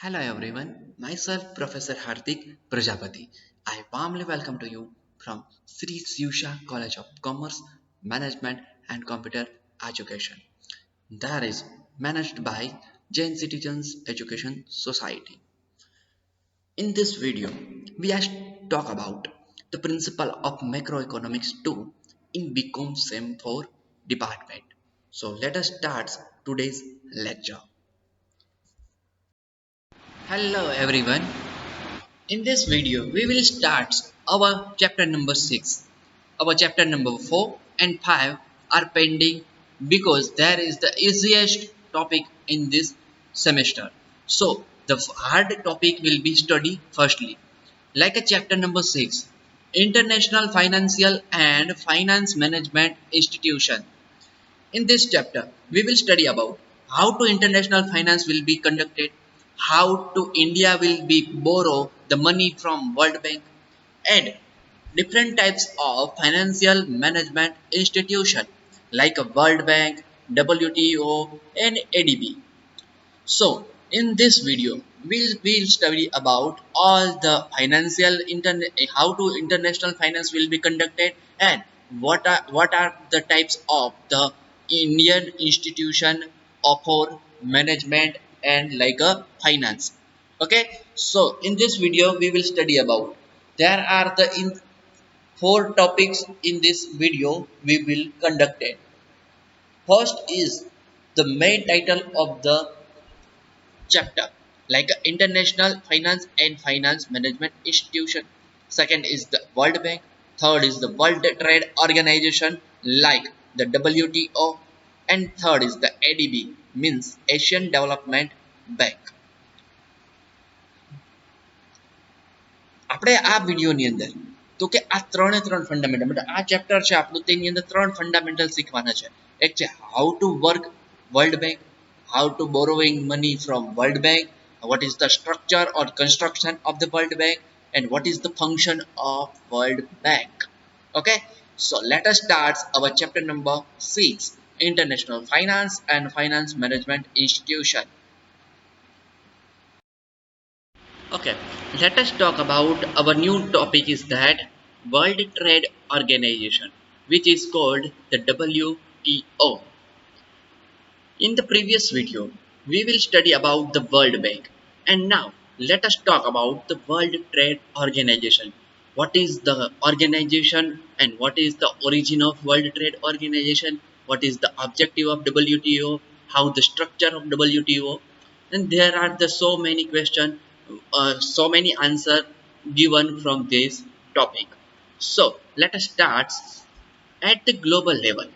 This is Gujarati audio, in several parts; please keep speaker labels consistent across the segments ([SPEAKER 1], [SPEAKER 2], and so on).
[SPEAKER 1] Hello everyone, myself Professor Hardik Prajapati. I warmly welcome to you from Sri Siusha College of Commerce, Management and Computer Education. That is managed by Jain Citizens Education Society. In this video, we are talk about the principle of macroeconomics 2 in BCom SEM 4 department. So let us start today's lecture. Hello everyone. In this video, we will start our chapter number 6. Our chapter number 4 and 5 are pending because there is the easiest topic in this semester. So, the hard topic will be studied firstly. Like a chapter number 6, International Financial and Finance Management Institution. In this chapter, we will study about how to international finance will be conducted, how to India will be borrow the money from World Bank, and different types of financial management institution like a World Bank, WTO, and ADB. So, in this video, we'll study about all the how to international finance will be conducted and what are the types of the Indian institution for management and like a finance. Okay, so in this video we will study about there are the in four topics in this video we will conduct it. First is the main title of the chapter like international finance and finance management institution. Second is the World Bank. Third is the World Trade Organization like the WTO, and third is the ADB, means Asian Development Bank. આપણે આ વિડીયોની અંદર તો કે આ ત્રણ ફંડામેન્ટલ मतलब આ ચેપ્ટર છે આપણું તેની અંદર ત્રણ ફંડામેન્ટલ શીખવાના છે. એક છે how to work world bank, how to borrowing money from World Bank, what is the structure or construction of the World Bank, and what is the function of World Bank. Okay, so let us start our chapter number 6, International Finance and Finance Management Institution. Okay, let us talk about our new topic is that World Trade Organization, which is called the WTO. In the previous video, we will study about the World Bank, and now let us talk about the World Trade Organization. What is the organization and what is the origin of World Trade Organization? What is the objective of WTO? How the structure of WTO? And there are the so many questions, so many answers given from this topic. So let us start at the global level.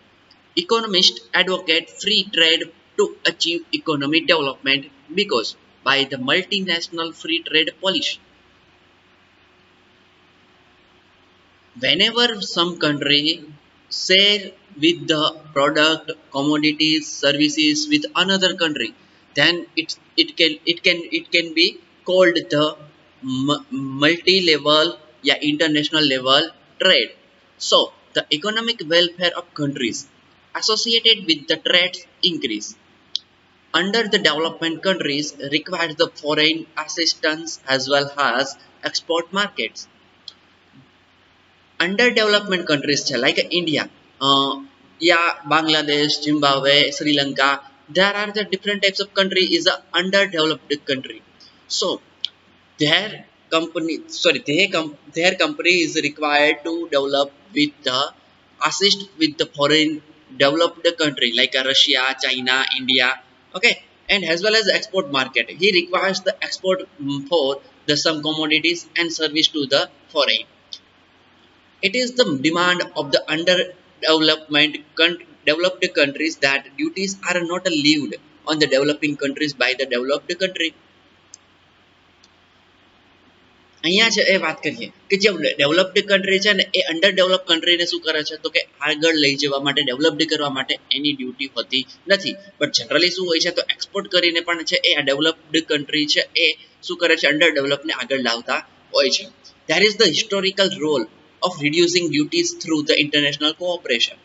[SPEAKER 1] Economists advocate free trade to achieve economic development because by the multinational free trade policy, whenever some country share with the product, commodities, services with another country, then it can be called the multi-level, yeah, international level trade. So the economic welfare of countries associated with the trades increase. Under the development countries require the foreign assistance as well as export markets. Under development countries like India, yeah, Bangladesh, Zimbabwe, Sri Lanka, there are the different types of country is a underdeveloped country. So their their company is required to develop with the assist with the foreign developed country like Russia, China, India. Okay, and as well as the export market, he requires the export for the some commodities and service to the foreign. It is the demand of the developed countries that duties are not levied on the developing countries by the developed country. અહીંયા છે એ વાત કરીએ કે જે ડેવલપ્ડ કન્ટ્રી છે ને એ અંડર ડેવલપ કન્ટ્રીને શું કરે છે તો કે આગળ લઈ જવા માટે ડેવલપ્ડ કરવા માટે એની ડ્યુટી હોતી નથી. બટ જનરલી શું હોય છે તો એક્સપોર્ટ કરીને પણ છે એ આ ડેવલપ્ડ કન્ટ્રી છે એ શું કરે છે અંડર ડેવલપને આગળ લાવતા હોય છે. There is the historical role of reducing duties through the international cooperation.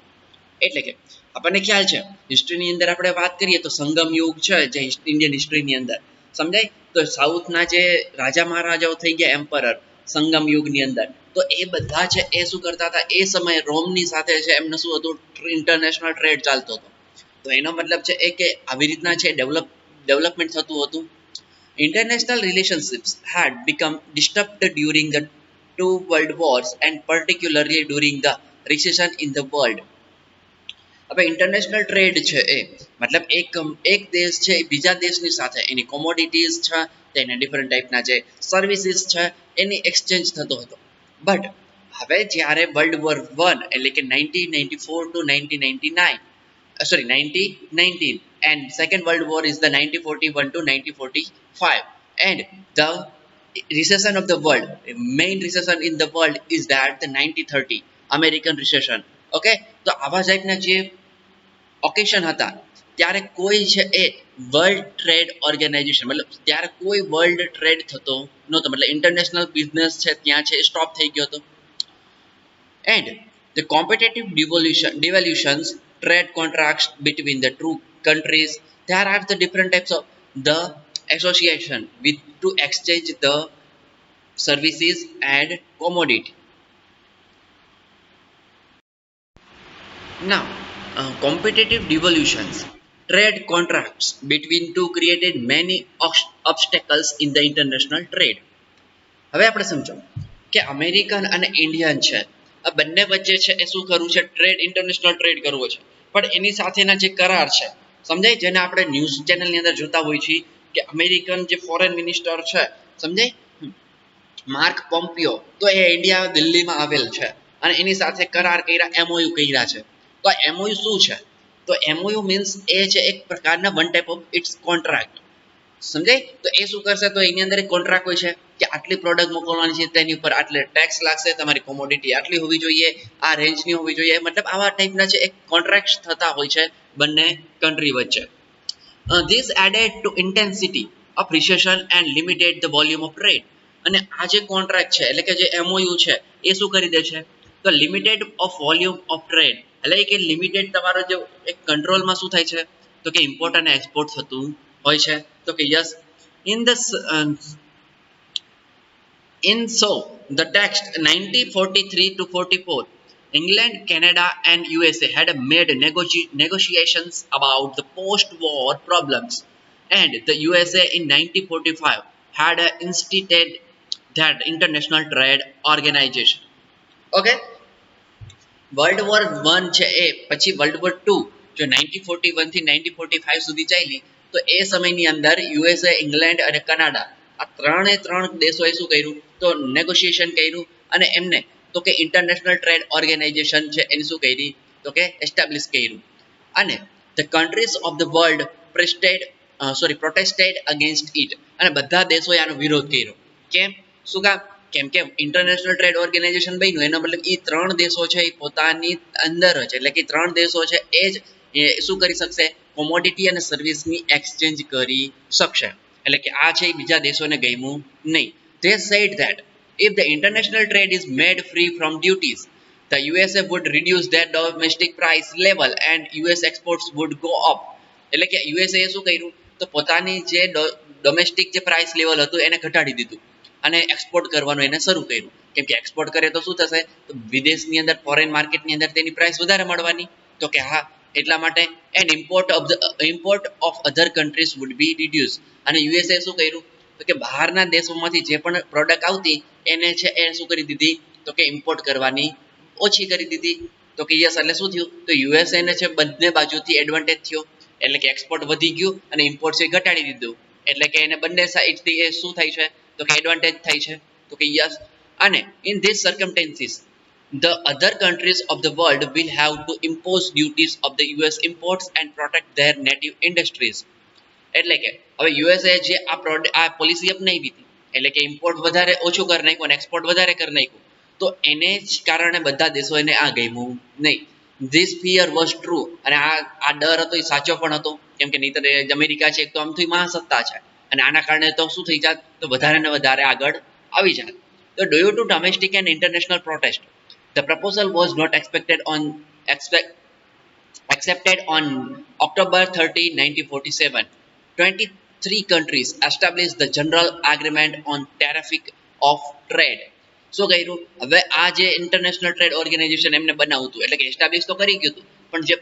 [SPEAKER 1] એટલે કે આપણને ખ્યાલ છે હિસ્ટ્રીની અંદર આપણે વાત કરીએ તો સંગમ યુગ છે જે ઇન્ડિયન હિસ્ટ્રીની અંદર સમજાય તો સાઉથના જે રાજા મહારાજાઓ થઈ ગયા એમ્પરર સંગમ યુગની અંદર, તો એ બધા છે એ શું કરતા હતા, એ સમયે રોમની સાથે છે એમને શું હતું, ઇન્ટરનેશનલ ટ્રેડ ચાલતો હતો. તો એનો મતલબ છે એ કે આવી રીતના છે ડેવલપમેન્ટ થતું હતું. International relationships had become disturbed during the two world wars and particularly during the recession in the world. હવે ઇન્ટરનેશનલ ટ્રેડ છે એ મતલબ એક દેશ છે એ બીજા દેશની સાથે એની કોમોડિટીઝ છે, તેના ડિફરન્ટ ટાઈપના જે સર્વિસીસ છે એની એક્સચેન્જ થતો હતો. બટ હવે જ્યારે વર્લ્ડ વોર 1 એટલે કે 1994 to 1999, sorry 1919, and second world war is the 1941 to 1945, and the recession of the world, main recession in the world is that the 1930 American recession. Okay, તો આવા ટાઈપના જે ઓકેશન હતા ત્યારે કોઈ છે એ વર્લ્ડ ટ્રેડ ઓર્ગેનાઇઝેશન મતલબ ત્યારે કોઈ વર્લ્ડ ટ્રેડ થતો નહોતો, મતલબ ઇન્ટરનેશનલ બિઝનેસ છે ત્યાં છે સ્ટોપ થઈ ગયો હતો. And the competitive devolutions, trade contracts between the two countries, there are the different types of the association with to exchange the services and commodity. Now, competitive devolutions, trade contracts between two created many obstacles in the international trade. હવે આપણે સમજો કે અમેરિકન અને ઇન્ડિયન છે આ બંને વચ્ચે છે એ શું કરવું છે, ટ્રેડ ઇન્ટરનેશનલ ટ્રેડ કરવો છે. પણ એની સાથેના જે કરાર છે સમજાય, જેને આપણે ન્યૂઝ ચેનલની અંદર જોતા હોઈએ છીએ કે અમેરિકન જે ફોરેન મિનિસ્ટર છે સમજાય માર્ક પોમ્પિયો, તો એ ઇન્ડિયા દિલ્હીમાં આવેલ છે અને એની સાથે કરાર કર્યા, એમઓયુ કર્યા છે. તો એમઓયુ શું છે, તો એમઓયુ મીન્સ એ છે એક પ્રકારના one type of its contract સમજાય. તો એ શું કરશે, તો એની અંદર એક કોન્ટ્રાક્ટ હોય છે કે આટલી પ્રોડક્ટ મોકલવાની છે, તેની ઉપર આટલે ટેક્સ લાગશે, તમારી કોમોડિટી આટલી હોવી જોઈએ, આ રેન્જની હોવી જોઈએ, મતલબ આવા ટાઈપના છે એક કોન્ટ્રાક્ટ થતા હોય છે બંને કન્ટ્રી વચ્ચે. This added to intensity of recession and limited the volume of trade. અને આ જે કોન્ટ્રાક્ટ છે એટલે કે જે એમઓયુ છે એ શું કરી દે છે, તો limited of volume of trade એટલે કે લિમિટેડ તમારો જે એક કંટ્રોલમાં શું થાય છે, તો કે ઇમ્પોર્ટ અને એક્સપોર્ટ થતું હોય છે. તો કે yes in so the text 1943 to 44, England, Canada and USA had made negotiations about the post-war problems, and the USA in 1945 had instituted that international trade organization. Okay, world war 1 છે એ પછી વર્લ્ડ વોર 2 જો 1941 થી 1945 સુધી ચાલી, તો એ સમયની અંદર યુએસએ, ઇંગ્લેન્ડ અને કનાડા આ ત્રણ દેશોએ શું કર્યું, તો નેગોશિએશન કર્યું અને એમને તો કે ઇન્ટરનેશનલ ટ્રેડ ઓર્ગેનાઇઝેશન છે એની શું કરી, તો કે એસ્ટાબ્લિશ કર્યું. અને the countries of the world protested against it, અને બધા દેશોએ આનો વિરોધ કર્યો. કેમ, શું કામ, કેમ કે ઇન્ટરનેશનલ ટ્રેડ ઓર્ગેનાઇઝેશન બન્યું એનો મતલબ એ ત્રણ દેશો છે એ પોતાની અંદર જ એટલે કે ત્રણ દેશો છે એ જ શું કરી શકશે, કોમોડિટી અને સર્વિસની એક્સચેન્જ કરી શકશે. એટલે કે આ છે એ બીજા દેશોને ગમ્યું નહીં. They said that if the international trade is made free from duties, the USA would reduce their domestic price level and US exports would go up. એટલે કે યુએસએ શું કર્યું, તો પોતાની જે ડોમેસ્ટિક જે પ્રાઇસ લેવલ હતું એને ઘટાડી દીધું અને એક્સપોર્ટ કરવાનું એને શરૂ કર્યું. કેમ કે એક્સપોર્ટ કરે તો શું થશે, તો વિદેશની અંદર ફોરેન માર્કેટની અંદર તેની પ્રાઇસ વધારે મળવાની, તો કે હા એટલા માટે and import of other countries would be reduce. અને યુએસએ શું કર્યું, તો કે બહારના દેશોમાંથી જે પણ પ્રોડક્ટ આવતી એને છે એ શું કરી દીધી, તો કે ઇમ્પોર્ટ કરવાની ઓછી કરી દીધી. તો કે યસ એટલે શું થયું, તો યુએસએ ને છે બંને બાજુથી એડવાન્ટેજ થયો, એટલે કે એક્સપોર્ટ વધી ગયું અને ઇમ્પોર્ટ છે ઘટાડી દીધું, એટલે કે એને બંને સાઈડથી એ શું થાય છે, તો કે એડવાન્ટેજ થાય છે. તો કે યસ, અને in these circumstances the other countries of the world will have to impose duties of the US imports and protect their native industries. એટલે કે હવે યુએસએ જે આ પોલિસી અપનાવી હતી એટલે કે ઇમ્પોર્ટ વધારે ઓછું કરી નાખ્યું અને એક્સપોર્ટ વધારે કરી નાખ્યું, તો એને જ કારણે બધા દેશો એને આ ગમ્યું નહીં. ધીસ ફિયર વોઝ ટ્રુ, અને આ ડર હતો એ સાચો પણ હતો. કેમ કે નહીતર અમેરિકા છે એક તો આમથી મહાસત્તા છે અને આના કારણે તો શું થઈ જાત, તો વધારે ને વધારે આગળ આવી જાત. તો due to domestic and international protest, the proposal was not accepted on October 30, 1947. three countries established the general agreement on tariff of trade. શું કર્યું? હવે આ જે ઇન્ટરનેશનલ ટ્રેડ ઓર્ગેનાઇઝેશન એમને બનાવવું હતું એટલે કે એસ્ટાબ્લિશ તો કરી ગયું હતું, પણ જે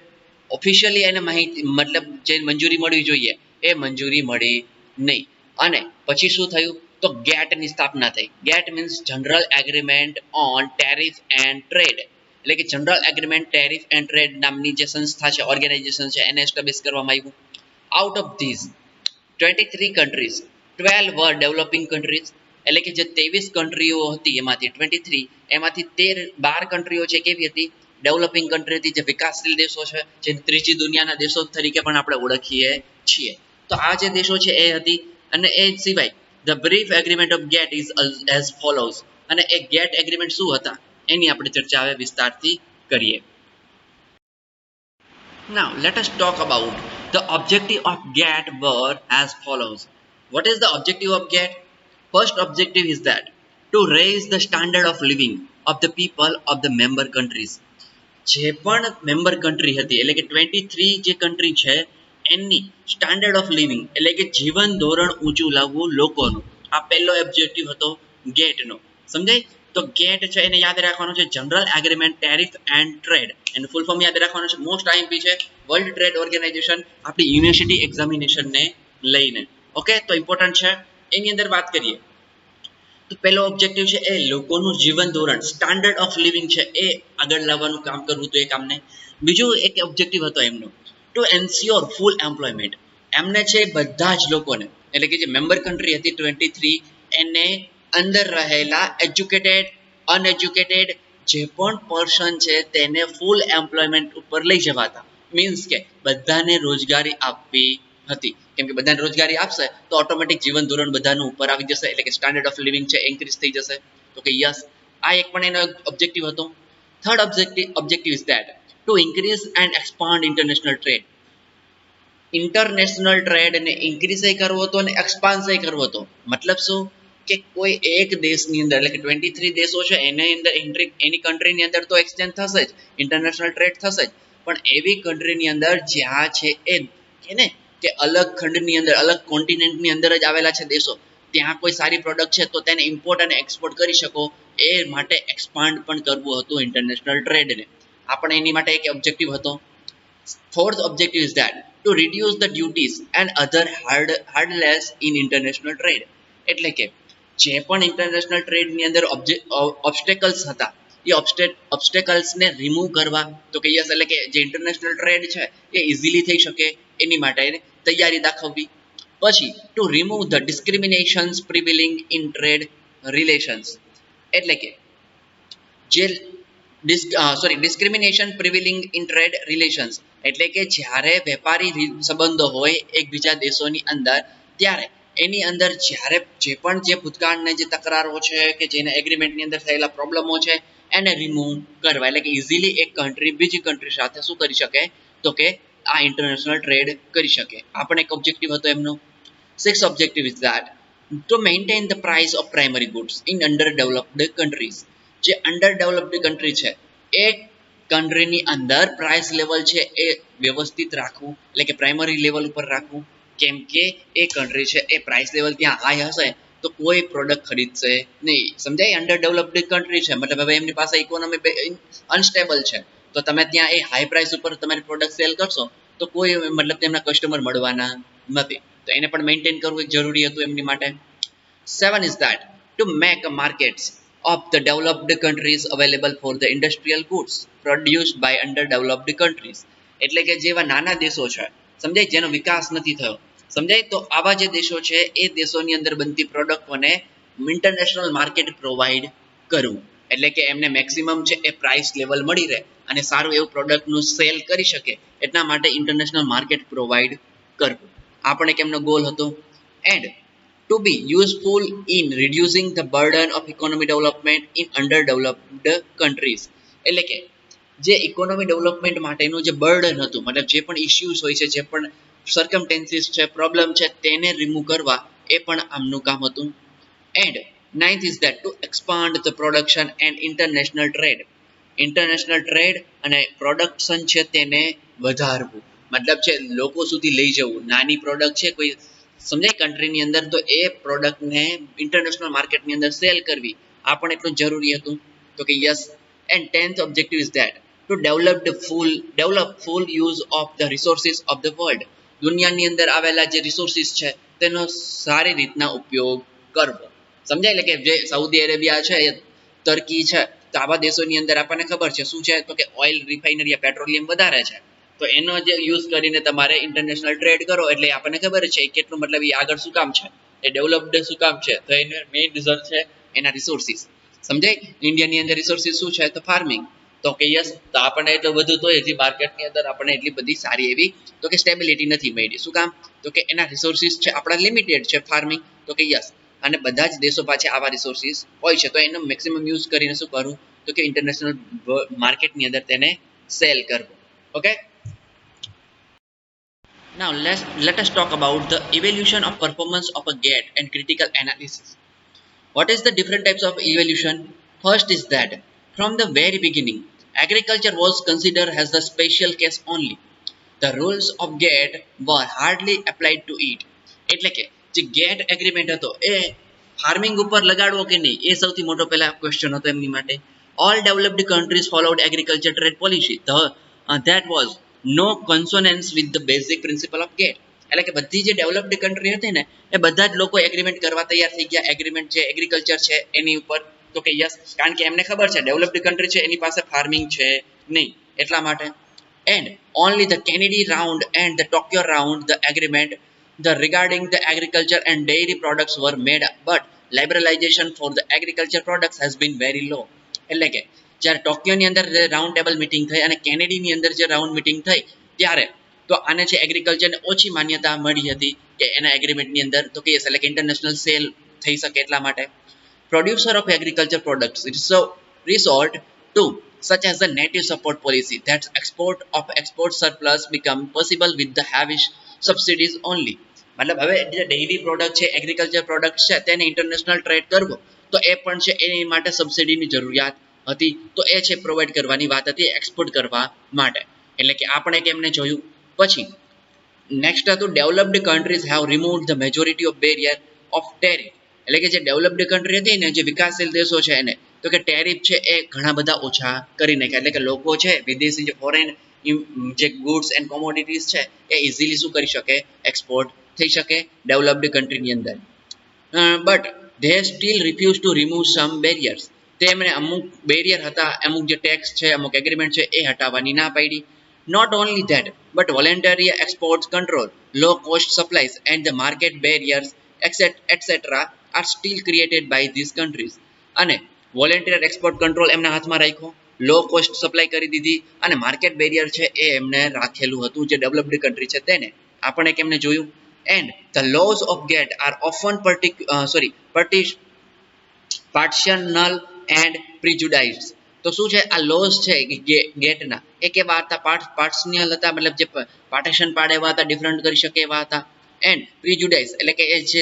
[SPEAKER 1] ઓફિશિયલી એને માહિતી મતલબ જે મંજૂરી મળવી જોઈએ એ મંજૂરી મળી નહીં. અને પછી શું થયું? તો ગેટની સ્થાપના થઈ. GATT means general agreement on tariff and trade, એટલે કે general agreement tariff and trade નામની જે સંસ્થા છે, ઓર્ગેનાઇઝેશન છે, એને એસ્ટાબ્લિશ કરવામાં આવ્યું. Out of this 23 countries, 12 were developing countries, એટલે કે જે 23 કન્ટ્રીઓ હતી એમાંથી 23, એમાંથી 12 કન્ટ્રીઓ છે કેવી હતી? ડેવલપિંગ કન્ટ્રી હતી, જે વિકાસશીલ દેશો છે, જે ત્રીજી દુનિયાના દેશો તરીકે પણ આપણે ઓળખીએ છીએ. તો આ જે દેશો છે એ હતી. અને એ સિવાય the brief agreement of GATT is as follows, અને એ ગેટ એગ્રીમેન્ટ શું હતા એની આપણે ચર્ચા હવે વિસ્તારથી કરીએ. Now let us talk about the objective of GATT were as follows. What is the objective of GATT? First objective is that to raise the standard of living of the people of the member countries. જે પણ મેમ્બર કન્ટ્રી હતી એટલે કે 23 જે કન્ટ્રી છે એની સ્ટાન્ડર્ડ ઓફ લિવિંગ એટલે કે જીવન ધોરણ ઊંચું લાવવું લોકોનું, આ પહેલો ઓબ્જેક્ટિવ હતો ગેટનો. સમજાય? તો ગેટ છે એને યાદ રાખવાનું છે general agreement tariff and trade, એનું ફૂલ ફોર્મ યાદ રાખવાનું છે. મોસ્ટ આઈએમપી છે વર્લ્ડ ટ્રેડ ઓર્ગેનાઇઝેશન, આપણી યુનિવર્સિટી એક્ઝામિનેશનને લઈને. ઓકે, તો ઇમ્પોર્ટન્ટ છે. એની અંદર વાત કરીએ તો પહેલો ઓબ્જેક્ટિવ છે એ લોકોનું જીવન ધોરણ સ્ટાન્ડર્ડ ઓફ લિવિંગ છે એ આગળ લાવવાનું કામ કરવું હતું એ કામને. બીજું એક ઓબ્જેક્ટિવ હતો એમનો ટુ એન્શ્યોર ફૂલ એમ્પ્લોયમેન્ટ. એમને છે બધા જ લોકોને એટલે કે જે મેમ્બર કન્ટ્રી હતી 23 એને અંદર રહેલા એજ્યુકેટેડ અનએજ્યુકેટેડ જે પણ પર્સન છે તેને ફૂલ એમ્પ્લોયમેન્ટ ઉપર લઈ જવાતા. મીન્સ કે બધાને રોજગારી આપવી હતી. કેમ કે બધાને રોજગારી આપશે તો ઓટોમેટિક જીવન ધોરણ બધાનું ઉપર આવી જશે, એટલે કે સ્ટાન્ડર્ડ ઓફ લિવિંગ છે ઇન્ક્રીઝ થઈ જશે. તો કે યસ, આ એક પણ એનો ઓબ્જેક્ટિવ હતો. Third objective is that to increase and expand international trade. International ટ્રેડને ઇન્ક્રીઝ કરવો હતો અને એક્સપાન્સ કરવો હતો. મતલબ શું કે કોઈ એક દેશની અંદર એટલે કે 23 દેશો છે એની અંદર એની કન્ટ્રીની અંદર તો એક્સચેન્જ થશે જ, ઇન્ટરનેશનલ ટ્રેડ થશે જ, પણ એવી કન્ટ્રીની અંદર જ્યાં છે એ કે ને કે અલગ ખંડની અંદર અલગ કોન્ટિનેન્ટની અંદર જ આવેલા છે દેશો, ત્યાં કોઈ સારી પ્રોડક્ટ છે તો તેને ઇમ્પોર્ટ અને એક્સપોર્ટ કરી શકો એ માટે એક્સપાન્ડ પણ કરવું હતું ઇન્ટરનેશનલ ટ્રેડને. આપણે એની માટે એક ઓબ્જેક્ટિવ હતો. Fourth objective is that to reduce the duties and other hurdles in international trade. એટલે કે જે પણ ઇન્ટરનેશનલ ટ્રેડની અંદર ઓબ્સ્ટેકલ્સ હતા એ ઓબ્સ્ટેકલ્સને રિમૂવ કરવા. તો કે યસ, એટલે કે જે ઇન્ટરનેશનલ ટ્રેડ છે એ ઇઝીલી થઈ શકે એની માટે તૈયારી દાખવવી. પછી to remove the discriminations prevailing in trade relations, એટલે કે જે discrimination prevailing in trade relations, એટલે કે જ્યારે વેપારી સંબંધો હોય એકબીજા દેશોની અંદર ત્યારે એની અંદર જ્યારે જે પણ જે ભૂતકાળને જે તકરારો છે કે જેના એગ્રીમેન્ટની અંદર થયેલા પ્રોબ્લેમો છે એને રિમૂવ કરવા. એટલે કે ઇઝીલી એક કન્ટ્રી બીજી કન્ટ્રી સાથે શું કરી શકે તો કે આ ઇન્ટરનેશનલ ટ્રેડ કરી શકે. આ પણ એક ઓબ્જેક્ટિવ હતો એમનો. Six objective is that to maintain the price of primary goods in under developed countries. જે અંડર ડેવલપ્ડ કન્ટ્રી છે એ કન્ટ્રીની અંદર પ્રાઇસ લેવલ છે એ વ્યવસ્થિત રાખવું, એટલે કે પ્રાઇમરી લેવલ ઉપર રાખવું. કેમ કે એ કન્ટ્રી છે એ પ્રાઇસ લેવલ ત્યાં હાઈ હશે તો કોઈ પ્રોડક્ટ ખરીદશે નહીં. સમજાય? અંડર ડેવલપ્ડ કન્ટ્રી છે મતલબ હવે એમની પાસે ઇકોનોમી અનસ્ટેબલ છે તો તમે ત્યાં એ હાઈ પ્રાઇસ ઉપર તમારી પ્રોડક્ટ સેલ કરશો તો કોઈ મતલબ તેમના કસ્ટમર મળવાના નથી. તો એને પણ મેન્ટેન કરવું એક જરૂરી હતું એમની માટે. 7 is that to make markets of the developed countries available for the industrial goods produced by underdeveloped countries. એટલે કે જેવા નાના દેશો છે સમજાય જેનો વિકાસ નથી થયો, સમજાય, તો આવા જે દેશો છે એ દેશોની અંદર બનતી પ્રોડક્ટોને ઇન્ટરનેશનલ માર્કેટ પ્રોવાઈડ કરવું. એટલે કે એમને મેક્સિમમ છે એ પ્રાઇસ લેવલ મળી રહે અને સારું એવું પ્રોડક્ટનું સેલ કરી શકે એટલા માટે ઇન્ટરનેશનલ માર્કેટ પ્રોવાઈડ કરવું. આ પણ એક એમનો ગોલ હતો. And to be useful in reducing the burden of economic development in underdeveloped countries. એટલે કે જે ઇકોનોમી ડેવલપમેન્ટ માટેનું જે બર્ડન હતું મતલબ જે પણ ઇશ્યુઝ હોય છે જે પણ સર્કમટેન્સીસ છે પ્રોબ્લેમ છે તેને રિમૂવ કરવા એ પણ આમનું કામ હતું. And ninth is that to expand the production and international trade. International trade અને પ્રોડક્શન છે તેને વધારવું મતલબ છે લોકો સુધી લઈ જવું. નાની પ્રોડક્ટ છે કોઈ સમજાય કન્ટ્રીની અંદર, તો એ પ્રોડક્ટને ઇન્ટરનેશનલ માર્કેટની અંદર સેલ કરવી આ પણ એટલું જરૂરી હતું. તો કે yes. And 10th objective is that to develop full use of the resources of the world. દુનિયાની અંદર આવેલા જે રિસોર્સિસ છે તેનો સારી રીતના ઉપયોગ કરવો. સમજાય? એટલે કે જે સાઉદી અરેબિયા છે, તર્કી છે, તો આવા દેશોની અંદર આપણને ખબર છે શું છે, તો કે ઓઇલ રિફાઇનરી પેટ્રોલિયમ વધારે છે, તો એનો જે યુઝ કરીને તમારે ઇન્ટરનેશનલ ટ્રેડ કરો એટલે આપણને ખબર છે કેટલું, મતલબ એ આગળ શું કામ છે, એ ડેવલપ્ડ શું કામ છે, તો એને મેઇન રીઝન છે એના રિસોર્સિસ. સમજાય? ઇન્ડિયાની અંદર રિસોર્સિસ શું છે, તો ફાર્મિંગ. તો કે યસ, તો આપણને એટલું બધું તો હજી માર્કેટની અંદર આપણને એટલી બધી સારી એવી તો કે સ્ટેબિલિટી નથી મળી. શું કામ? તો કે એના રિસોર્સિસ છે આપણા લિમિટેડ છે ફાર્મિંગ. તો કે યસ, અને બધા જ દેશો પાસે આવા રિસોર્સિસ હોય છે, તો એનો મેક્સિમમ યુઝ કરીને શું કરવું, તો કે ઇન્ટરનેશનલ માર્કેટની અંદર તેને સેલ કરવું. Okay. Now let us talk about the evaluation of performance of a GATE and critical analysis. What is the different types of evaluation? First is that from the very beginning, agriculture was considered as the special case only. The rules of GATE were hardly applied to it. એટલે કે જે GATE એગ્રીમેન્ટ હતો એ ફાર્મિંગ ઉપર લગાડવો કે નહીં એ સૌથી મોટો પહેલા ક્વેશ્ચન હતો એમની માટે. All developed countries followed agriculture trade policy. That was no consonance with the basic principle of GATE. એટલે કે બધી જે ડેવલપ્ડ કન્ટ્રી હતી ને એ બધા જ લોકો એગ્રીમેન્ટ કરવા તૈયાર થઈ ગયા. એગ્રીમેન્ટ છે એગ્રીકલ્ચર છે એની ઉપર. તો કે યસ, કારણ કે એમને ખબર છે ડેવલપ્ડ કન્ટ્રી છે એની પાસે ફાર્મિંગ છે નહીં, એટલા માટે. And only the Kennedy round and the Tokyo round, the agreement regarding the agriculture and dairy products were made, but liberalization for the agriculture products has been very low. એટલે કે જ્યારે ટોક્યોની અંદર જે રાઉન્ડ ટેબલ મિટિંગ થઈ અને કેનેડીની અંદર જે રાઉન્ડ મિટિંગ થઈ ત્યારે તો આને છે એગ્રીકલ્ચરને ઓછી માન્યતા મળી હતી કે એના એગ્રીમેન્ટની અંદર. તો કે એટલે કે ઇન્ટરનેશનલ સેલ થઈ શકે એટલા માટે. Producer of agriculture products resort to such as the native support policy, that export surplus become possible with the heavy subsidies only. મતલબ હવે જે ડેઇરી પ્રોડક્ટ છે એગ્રીકલ્ચર પ્રોડક્ટ છે તેને ઇન્ટરનેશનલ ટ્રેડ કરવો તો એ પણ છે એની માટે સબસિડીની જરૂરિયાત હતી, તો એ છે પ્રોવાઈડ કરવાની વાત હતી એક્સપોર્ટ કરવા માટે. એટલે કે આપણે કેમને જોયું. પછી નેક્સ્ટ હતું developed countries have removed the majority of barrier of tariff. એટલે કે જે ડેવલપ્ડ કન્ટ્રી હતી ને જે વિકાસશીલ દેશો છે એને તો કે ટેરિફ છે એ ઘણા બધા ઓછા કરી નાખ્યા. એટલે કે લોકો છે વિદેશી જે ફોરેન જે ગુડ્સ એન્ડ કોમોડિટીઝ છે એ ઇઝીલી શું કરી શકે, એક્સપોર્ટ થઈ શકે ડેવલપ્ડ કન્ટ્રીની અંદર. But they still refuse to remove some barriers. તેમણે અમુક બેરિયર હતા, અમુક જે ટેક્સ છે, અમુક એગ્રીમેન્ટ છે એ હટાવવાની ના પાડી. Not only that, but voluntary export control, low cost supplies, and the market barriers, etc., are still created by these countries. અને વોલેન્ટિયર એક્સપોર્ટ કંટ્રોલ એમના હાથમાં રાખ્યો, લો કોસ્ટ સપ્લાય કરી દીધી અને માર્કેટ બેરિયર છે એ એમને રાખેલું હતું જે ડેવલપ્ડ કન્ટ્રી છે તેને. આપણે કેમને જોયું. And the laws of GATE are often partial and prejudiced. તો શું છે આ લોઝ છે ગેટના એ કેવા હતા, પાર્શિયલ હતા, મતલબ જે પાર્ટીશન પાડે એવા હતા, ડિફરન્ટ કરી શકે એવા હતા. એન્ડ પ્રિજુડાઇઝ એટલે કે એ જે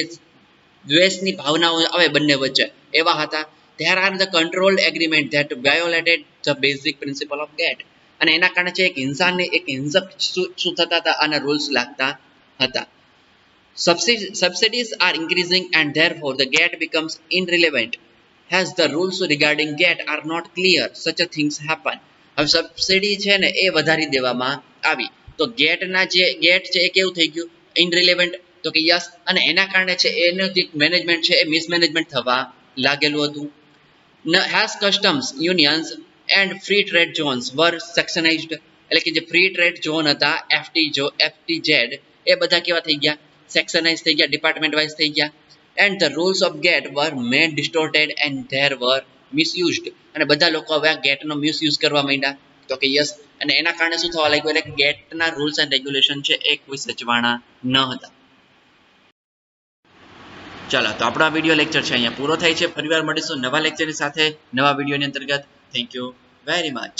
[SPEAKER 1] દ્વેષની ભાવનાઓ આવે બંને વચ્ચે એવા હતા. There are the controlled agreement that violated the basic principle of GATE. અને એના કારણે છે એક હિંસક શું થતા હતા, આના રૂલ્સ લાગતા હતા. Subsidies are increasing and therefore the GATE becomes irrelevant as the rules regarding GATE are not clear. Such a things happen. હવે સબસિડી છે ને એ વધારી દેવામાં આવી તો ગેટના જે ગેટ છે એ કેવું થઈ ગયું, ઇનરિલેવન્ટ. તો કે યસ, અને એના કારણે છે એનું જે મેનેજમેન્ટ છે એ મિસમેનેજમેન્ટ થવા લાગેલું હતું. Has customs unions and free trade zones were sectionized. એટલે કે જે ફ્રી ટ્રેડ ઝોન હતા FTZ એ બધા કેવા થઈ ગયા, સેક્શનાઇઝ થઈ ગયા, ડિપાર્ટમેન્ટ વાઇઝ થઈ ગયા. And the rules of GATE were made distorted and there were misused. અને બધા લોકો હવે આ ગેટનો મિસયુઝ કરવા માંડ્યા. તો કે યસ, અને એના કારણે શું થવા લાગ્યું, એટલે કે ગેટના રૂલ્સ એન્ડ રેગ્યુલેશન છે એ કોઈ સચવાણા ન હતા. ચાલો, તો આપણો આ વિડીયો લેક્ચર છે અહીંયા પૂરો થાય છે. ફરીવાર મળીશું નવા લેક્ચરની સાથે નવા વિડીયોની અંતર્ગત. Thank you very much.